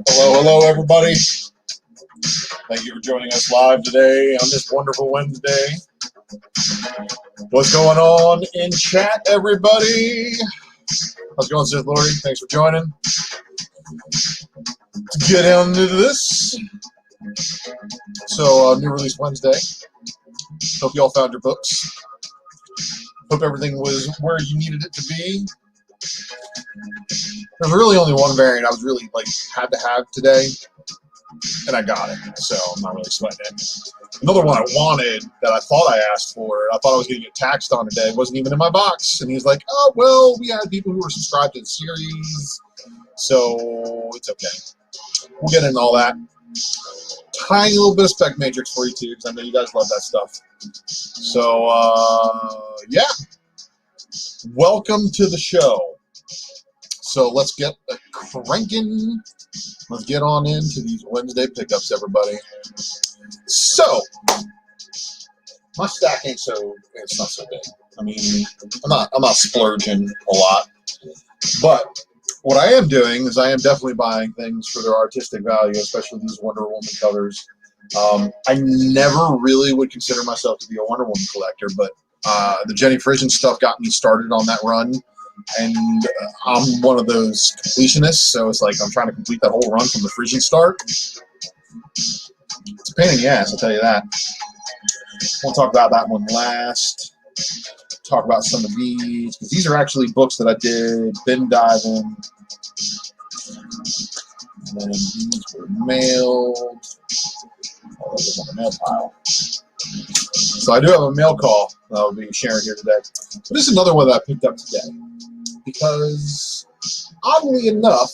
Hello, everybody. Thank you for joining us live today on this wonderful Wednesday. What's going on in chat, everybody? How's it going, Synth Lori? Thanks for joining. Let's get into this. So, New Release Wednesday. Hope you all found your books. Hope everything was where you needed it to be. There's really only one variant I was really had to have today, and I got it, so I'm not really sweating it. Another one I wanted that I thought I asked for, I thought I was going to get taxed on today, wasn't even in my box, and he's like, oh, well, we had people who were subscribed to the series, so it's okay. We'll get into all that. Tiny little bit of spec matrix for you, too, because I know you guys love that stuff. So, yeah. Welcome to the show. So let's get cranking. Let's get on into these Wednesday pickups, everybody. So, my stack it's not so big. I mean, I'm not splurging a lot. But what I am doing is I am definitely buying things for their artistic value, especially these Wonder Woman covers. I never really would consider myself to be a Wonder Woman collector, but the Jenny Frisian stuff got me started on that run. And I'm one of those completionists, so it's like I'm trying to complete that whole run from the Frisian start. It's a pain in the ass, I'll tell you that. We'll talk about that one last. Talk about some of these, because these are actually books that I did bin diving. And then these were mailed. Oh, that was on the mail pile. So I do have a mail call that I'll be sharing here today. But this is another one that I picked up today. Because, oddly enough,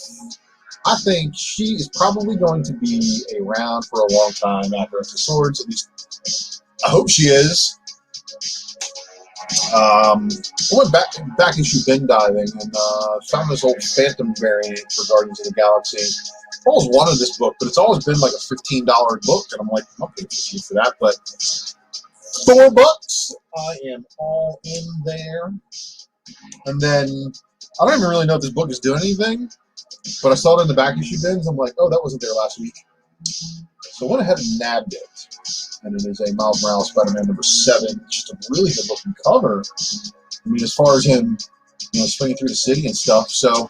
I think she is probably going to be around for a long time after X of Swords. At least, I hope she is. I went back issue bin diving and found this old Phantom variant for Guardians of the Galaxy. I always wanted this book, but it's always been like a $15 book, and I'm like, I'm not paying $15 for that, but $4, I am all in there. And then, I don't even really know if this book is doing anything, but I saw it in the back issue bins. I'm like, oh, that wasn't there last week. So I went ahead and nabbed it. And it is a Miles Morales Spider-Man number 7. It's just a really good looking cover. I mean, as far as him, swinging through the city and stuff. So,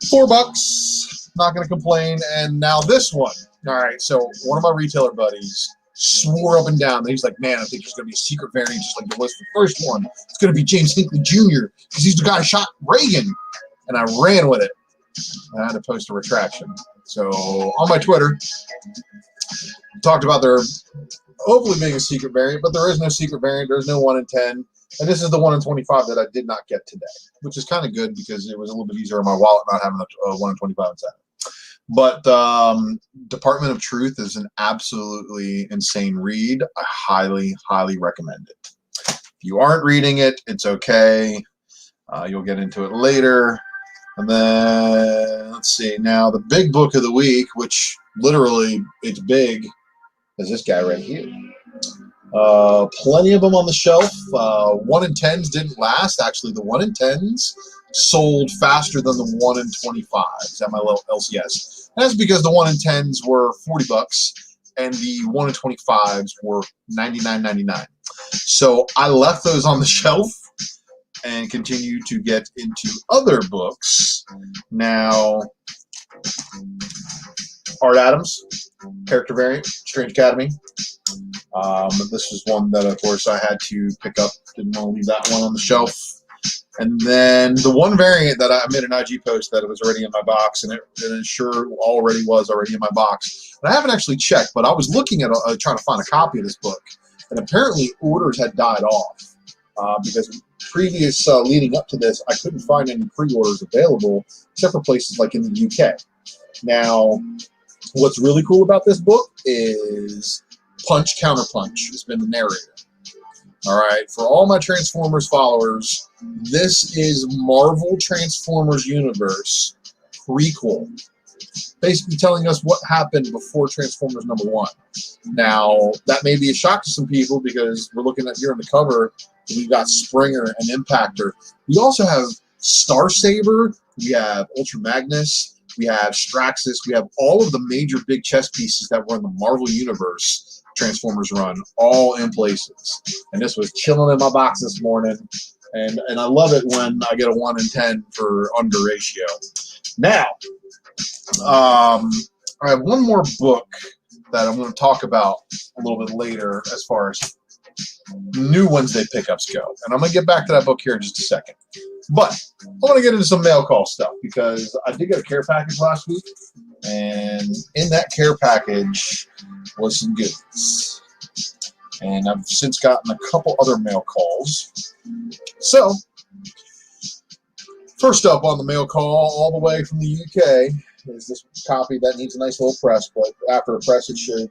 $4. Not going to complain. And now this one. All right, so one of my retailer buddies swore up and down that he's like, man, I think there's going to be a secret variant just like there was the first one. It's going to be James Hinckley Jr. because he's the guy who shot Reagan. And I ran with it. I had to post a retraction. So on my Twitter, talked about there hopefully being a secret variant, but there is no secret variant. There's no 1 in 10. And this is the 1 in 25 that I did not get today, which is kind of good because it was a little bit easier on my wallet not having a 1 in 25 inside. But Department of Truth is an absolutely insane read. I highly, highly recommend it. If you aren't reading it, it's okay. You'll get into it later. And then, let's see. Now, the big book of the week, which literally it's big, is this guy right here. Plenty of them on the shelf. 1 in 10s didn't last. Actually, the 1 in 10s sold faster than the 1 in 25s at my little LCS. That's because the 1 in 10s were $40 and the 1 in 25s were $99.99. So I left those on the shelf and continue to get into other books. Now, Art Adams, character variant, Strange Academy. This is one that, of course, I had to pick up. Didn't want to leave that one on the shelf. And then the one variant that I made an IG post that it was already in my box, and it sure already was already in my box. And I haven't actually checked, but I was looking at trying to find a copy of this book, and apparently orders had died off. because previous leading up to this, I couldn't find any pre-orders available except for places like in the UK. Now, what's really cool about this book is Punch Counterpunch has been the narrator. All right, for all my Transformers followers, this is Marvel Transformers Universe prequel, basically telling us what happened before Transformers #1. Now, that may be a shock to some people because we're looking at here on the cover, we've got Springer and Impactor. We also have Star Saber, we have Ultra Magnus, we have Straxus, we have all of the major big chess pieces that were in the Marvel Universe Transformers run, all in places. And this was chilling in my box this morning, and I love it when I get a 1 in 10 for under ratio. Now, I have one more book that I'm going to talk about a little bit later as far as new Wednesday pickups go. And I'm going to get back to that book here in just a second. But I want to get into some mail call stuff because I did get a care package last week. And in that care package was some goodies. And I've since gotten a couple other mail calls. So, first up on the mail call, all the way from the UK, is this copy that needs a nice little press, but after a press, it should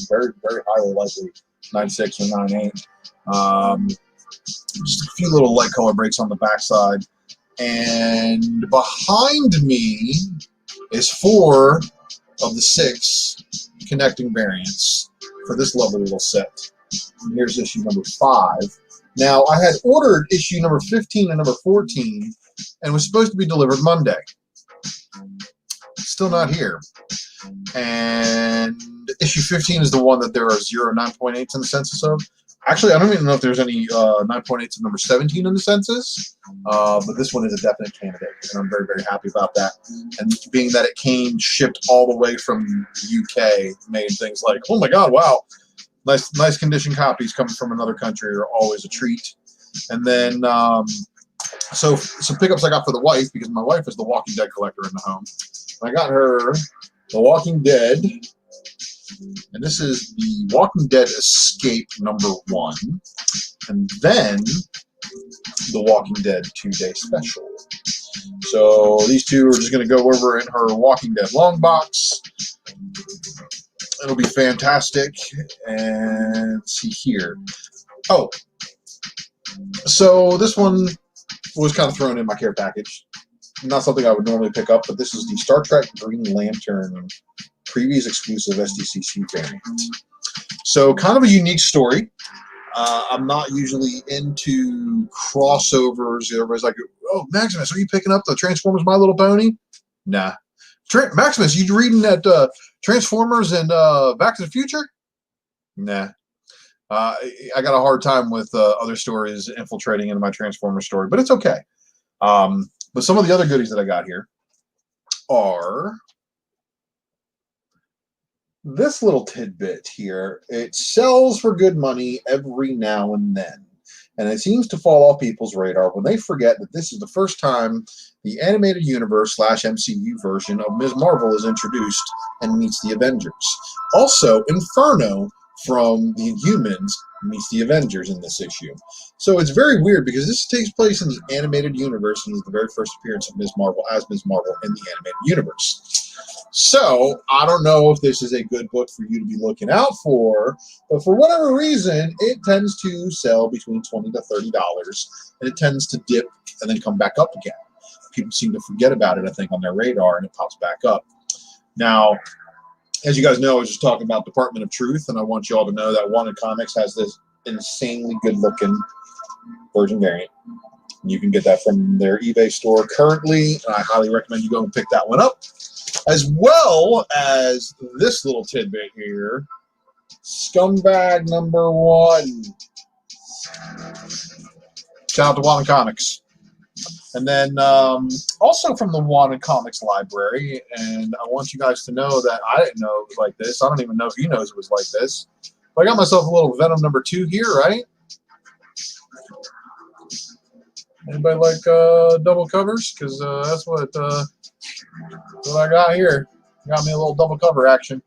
very, very highly likely 9.6 or 9.8. Just a few little light color breaks on the backside. And behind me is 4 of the 6 connecting variants for this lovely little set. And here's issue number 5. Now, I had ordered issue number 15 and number 14, and was supposed to be delivered Monday. Still not here. And issue 15 is the one that there are 0 9.8s in the census of. Actually, I don't even know if there's any 9.8s of number 17 in the census, but this one is a definite candidate, and I'm very, very happy about that. And being that it came shipped all the way from the UK made things like, oh my God, wow, nice condition copies coming from another country are always a treat. And then so some pickups I got for the wife, because my wife is the Walking Dead collector in the home. I got her The Walking Dead, and this is the Walking Dead Escape #1, and then the Walking Dead 2-day special. So these two are just going to go over in her Walking Dead long box. It'll be fantastic. And let's see here. Oh, so this one was kind of thrown in my care package. Not something I would normally pick up, but this is the Star Trek Green Lantern previous exclusive SDCC variant. So kind of a unique story. I'm not usually into crossovers. Everybody's like, oh, Maximus, are you picking up the Transformers My Little Pony? Nah. Maximus, you reading that Transformers and Back to the Future? Nah. I got a hard time with other stories infiltrating into my Transformers story, but it's okay. But some of the other goodies that I got here are this little tidbit here. It sells for good money every now and then, and it seems to fall off people's radar when they forget that this is the first time the animated universe / MCU version of Ms. Marvel is introduced and meets the Avengers. Also, Inferno from the Inhumans meets the Avengers in this issue. So it's very weird because this takes place in the animated universe and is the very first appearance of Ms. Marvel as Ms. Marvel in the animated universe. So I don't know if this is a good book for you to be looking out for, but for whatever reason, it tends to sell between $20 to $30, and it tends to dip and then come back up again. People seem to forget about it, I think, on their radar, and it pops back up. Now, as you guys know, I was just talking about Department of Truth, and I want you all to know that Wanted Comics has this insanely good-looking version variant. You can get that from their eBay store currently, and I highly recommend you go and pick that one up, as well as this little tidbit here, Scumbag #1. Shout out to Wanted Comics. And then also from the Wanted Comics library, and I want you guys to know that I didn't know it was like this. I don't even know if he knows it was like this. But I got myself a little Venom #2 here, right? Anybody like double covers? Because that's what I got here. Got me a little double cover action.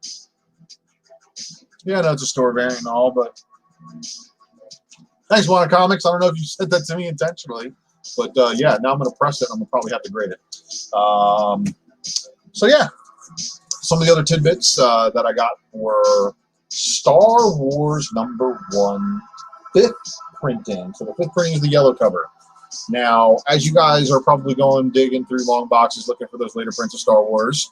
Yeah, I know it's a store variant and all, but Thanks, Wanna Comics. I don't know if you said that to me intentionally, but yeah, now I'm going to press it. I'm going to probably have to grade it. So yeah, some of the other tidbits that I got were Star Wars #1 5th printing. So the 5th printing is the yellow cover. Now, as you guys are probably going digging through long boxes looking for those later prints of Star Wars,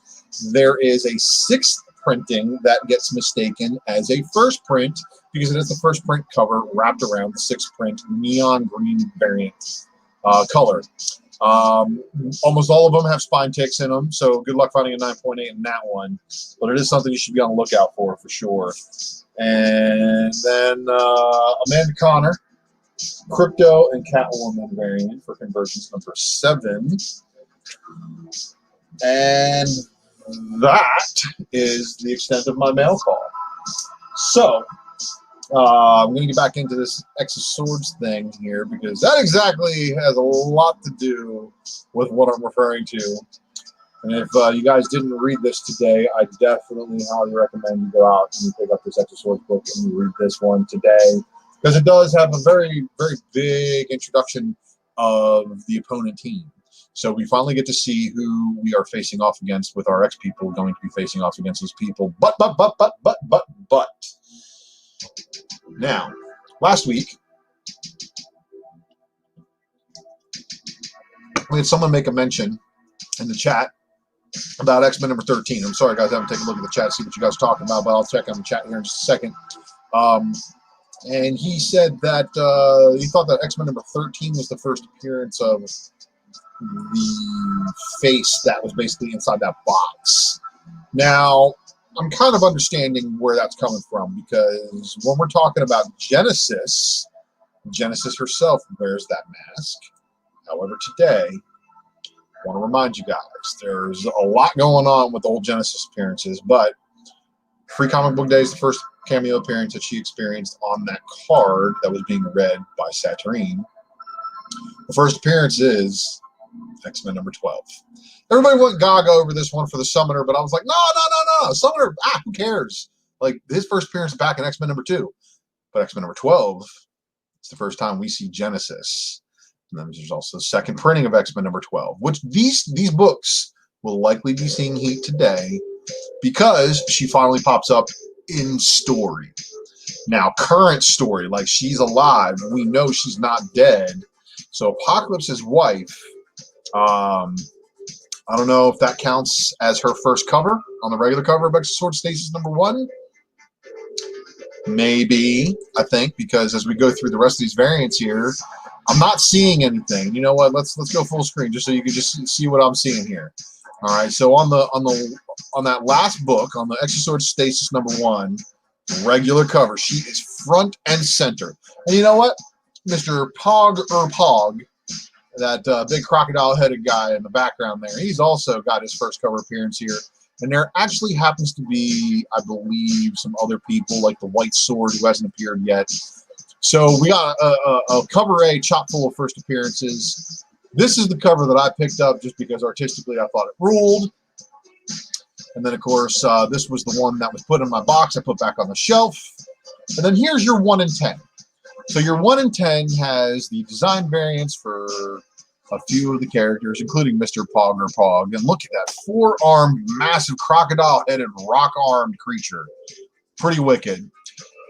there is a 6th printing that gets mistaken as a first print because it is the first print cover wrapped around the 6th print neon green variant color. Almost all of them have spine ticks in them, so good luck finding a 9.8 in that one. But it is something you should be on the lookout for sure. And then Amanda Connor, Crypto and Catwoman variant for conversions #7. And that is the extent of my mail call. So, I'm going to get back into this X of Swords thing here because that exactly has a lot to do with what I'm referring to. And if you guys didn't read this today, I definitely highly recommend you go out and you pick up this X of Swords book and you read this one today because it does have a very, very big introduction of the opponent team. So we finally get to see who we are facing off against with our X people going to be facing off against those people. But. Now, last week, we had someone make a mention in the chat about X-Men #13. I'm sorry, guys, I haven't taken a look at the chat to see what you guys are talking about, but I'll check on the chat here in just a second. And he said that he thought that X-Men #13 was the first appearance of the face that was basically inside that box. Now, I'm kind of understanding where that's coming from because when we're talking about Genesis, Genesis herself wears that mask. However, today, I want to remind you guys, there's a lot going on with old Genesis appearances, but Free Comic Book Day is the first cameo appearance that she experienced on that card that was being read by Saturine. The first appearance is X-Men #12. Everybody went gaga over this one for the Summoner, but I was like, no. Summoner, who cares? Like, his first appearance back in X-Men #2. But X-Men #12, it's the first time we see Genesis. And then there's also the second printing of X-Men #12, which these books will likely be seeing heat today because she finally pops up in story. Now, current story, like she's alive. We know she's not dead. So Apocalypse's wife, I don't know if that counts as her first cover on the regular cover of X of Swords Stasis #1. Maybe, I think, because as we go through the rest of these variants here, I'm not seeing anything. You know what? Let's go full screen just so you can just see what I'm seeing here. All right. So on that last book, on the X of Swords Stasis #1, regular cover, she is front and center. And you know what, Mr. Pog, that big crocodile-headed guy in the background there, he's also got his first cover appearance here. And there actually happens to be, I believe, some other people like the White Sword who hasn't appeared yet. So we got a cover A chock full of first appearances. This is the cover that I picked up just because artistically I thought it ruled. And then, of course, this was the one that was put in my box I put back on the shelf. And then here's your 1 in 10. So your 1 in 10 has the design variants for a few of the characters, including Mr. Pog or Pog. And look at that 4-armed, massive, crocodile-headed, rock-armed creature. Pretty wicked.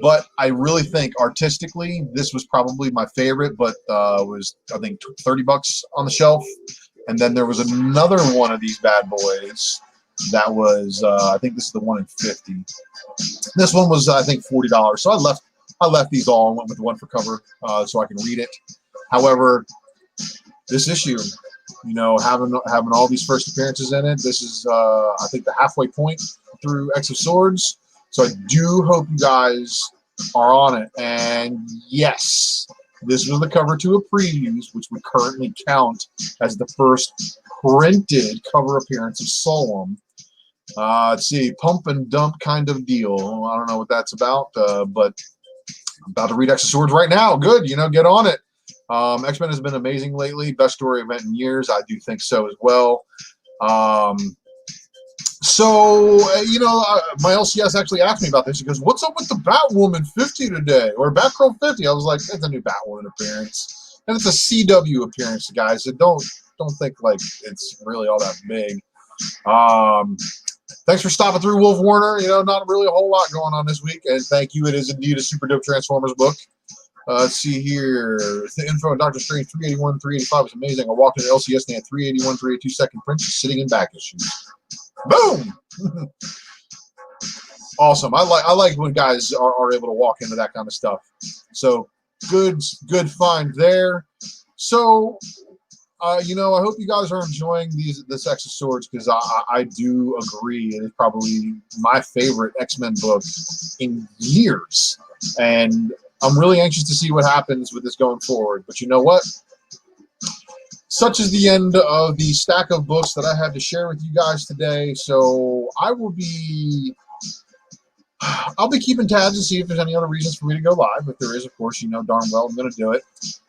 But I really think artistically, this was probably my favorite, but was, I think, $30 on the shelf. And then there was another one of these bad boys that was, I think this is the 1 in 50. This one was, I think, $40. So I left these all and went with one for cover so I can read it. However, this issue, you know, having all these first appearances in it, this is, I think, the halfway point through X of Swords. So I do hope you guys are on it. And yes, this was the cover to a previews, which would currently count as the first printed cover appearance of Solemn. Let's see, pump and dump kind of deal. I don't know what that's about, but I'm about to read X of Swords right now. Good, you know, get on it. X-Men has been amazing lately. Best story event in years. I do think so as well. So, you know, my LCS actually asked me about this. He goes, "What's up with the Batwoman 50 today, or Batgirl 50?" I was like, "It's a new Batwoman appearance, and it's a CW appearance, guys. So don't think like it's really all that big." Thanks for stopping through, Wolf Warner. You know, not really a whole lot going on this week, and thank you. It is indeed a super dope Transformers book. Let's see here. The info on Doctor Strange 381, 385 is amazing. I walked into LCS and they had 381, 382 second prints just sitting in back issues. Boom! Awesome. I like when guys are able to walk into that kind of stuff. So good find there. So you know, I hope you guys are enjoying this X of Swords, because I do agree it is probably my favorite X-Men book in years, and I'm really anxious to see what happens with this going forward. But you know what? Such is the end of the stack of books that I had to share with you guys today. So I'll be keeping tabs to see if there's any other reasons for me to go live. If there is, of course, you know darn well I'm going to do it.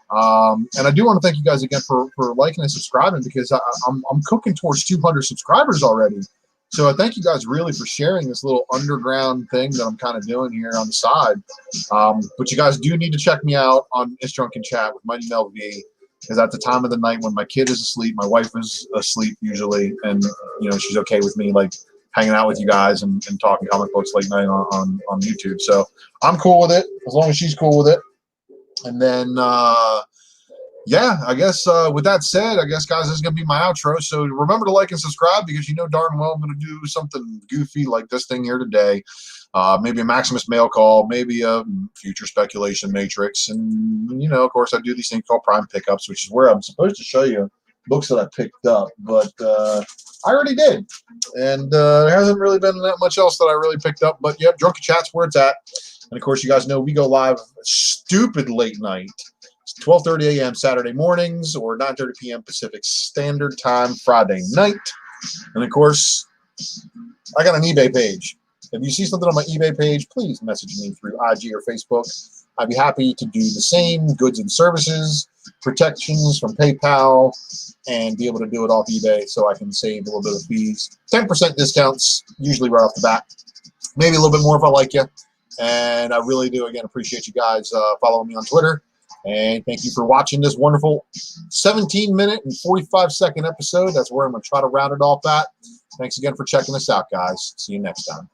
And I do want to thank you guys again for liking and subscribing, because I'm cooking towards 200 subscribers already. So I thank you guys really for sharing this little underground thing that I'm kind of doing here on the side. But you guys do need to check me out on It's Drunken Chat with Mighty Mel V, because at the time of the night when my kid is asleep, my wife is asleep usually, and you know she's okay with me like hanging out with you guys and talking comic books late night on YouTube. So I'm cool with it as long as she's cool with it. And then yeah, I guess with that said, I guess, guys, this is going to be my outro. So remember to like and subscribe, because you know darn well I'm going to do something goofy like this thing here today. Maybe a Maximus mail call, maybe a future speculation matrix. And, you know, of course, I do these things called Prime Pickups, which is where I'm supposed to show you books that I picked up. But I already did. And there hasn't really been that much else that I really picked up. But, yeah, Drunken Chat's where it's at. And, of course, you guys know we go live stupid late night. 12:30 a.m. Saturday mornings, or 9:30 p.m. Pacific Standard Time Friday night. And of course, I got an eBay page. If you see something on my eBay page, please message me through IG or Facebook. I'd be happy to do the same. Goods and services, protections from PayPal, and be able to do it off eBay so I can save a little bit of fees. 10% discounts, usually right off the bat. Maybe a little bit more if I like you. And I really do, again, appreciate you guys following me on Twitter. And thank you for watching this wonderful 17-minute and 45-second episode. That's where I'm going to try to round it off at. Thanks again for checking us out, guys. See you next time.